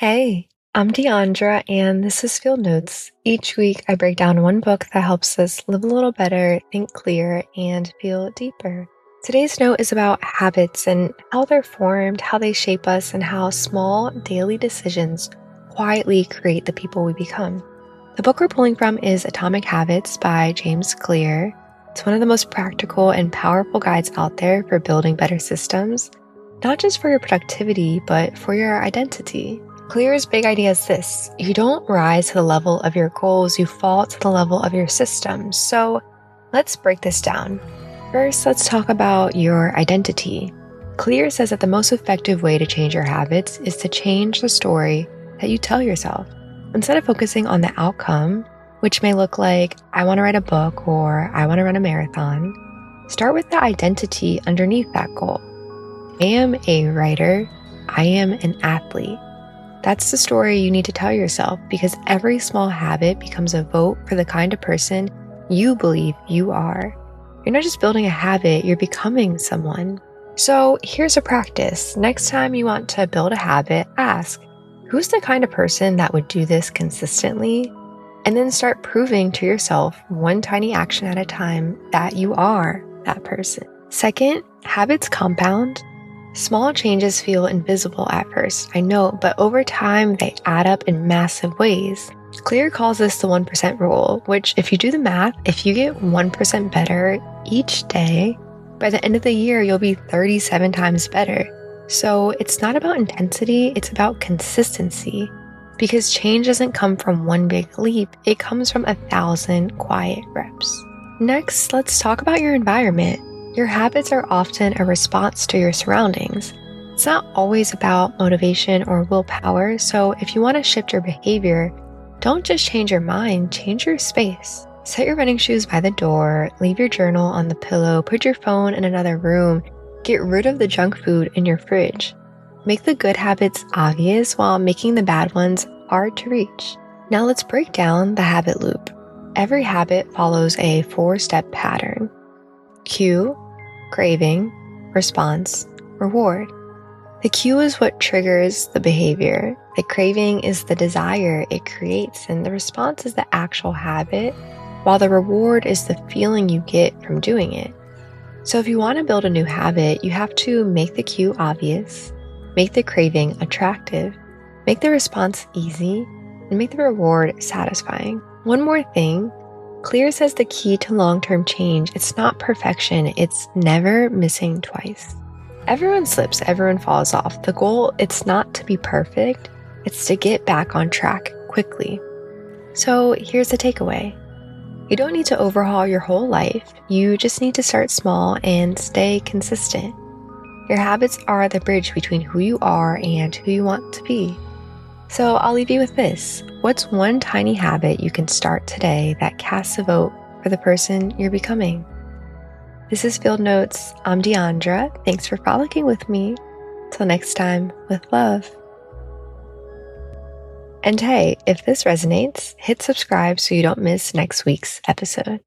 Hey, I'm Deandra, and this is Field Notes. Each week, I break down one book that helps us live a little better, think clear, and feel deeper. Today's note is about habits and how they're formed, how they shape us, and how small daily decisions quietly create the people we become. The book we're pulling from is Atomic Habits by James Clear. It's one of the most practical and powerful guides out there for building better systems, not just for your productivity, but for your identity. Clear's big idea is this: you don't rise to the level of your goals, you fall to the level of your systems. So let's break this down. First, let's talk about your identity. Clear says that the most effective way to change your habits is to change the story that you tell yourself. Instead of focusing on the outcome, which may look like, I want to write a book or I want to run a marathon, start with the identity underneath that goal. I am a writer. I am an athlete. That's the story you need to tell yourself, because every small habit becomes a vote for the kind of person you believe you are. You're not just building a habit, you're becoming someone. So here's a practice. Next time you want to build a habit, ask, who's the kind of person that would do this consistently? And then start proving to yourself, one tiny action at a time, that you are that person. Second, habits compound. Small changes feel invisible at first, I know, but over time they add up in massive ways. Clear calls this the 1% rule, which, if you do the math, if you get 1% better each day, by the end of the year, you'll be 37 times better. So it's not about intensity, it's about consistency. Because change doesn't come from one big leap, it comes from 1,000 quiet reps. Next, let's talk about your environment. Your habits are often a response to your surroundings. It's not always about motivation or willpower, so if you want to shift your behavior, don't just change your mind, change your space. Set your running shoes by the door, leave your journal on the pillow, put your phone in another room, get rid of the junk food in your fridge. Make the good habits obvious while making the bad ones hard to reach. Now let's break down the habit loop. Every habit follows a 4-step pattern. Cue, craving, response, reward. The cue is what triggers the behavior. The craving is the desire it creates, and the response is the actual habit, while the reward is the feeling you get from doing it. So if you want to build a new habit, you have to make the cue obvious, make the craving attractive, make the response easy, and make the reward satisfying. One more thing. Clear says the key to long-term change, it's not perfection, it's never missing twice. Everyone slips, everyone falls off. The goal, it's not to be perfect, it's to get back on track quickly. So here's the takeaway. You don't need to overhaul your whole life, you just need to start small and stay consistent. Your habits are the bridge between who you are and who you want to be. So I'll leave you with this. What's one tiny habit you can start today that casts a vote for the person you're becoming? This is Field Notes. I'm Deandra. Thanks for frolicking with me. Till next time, with love. And hey, if this resonates, hit subscribe so you don't miss next week's episode.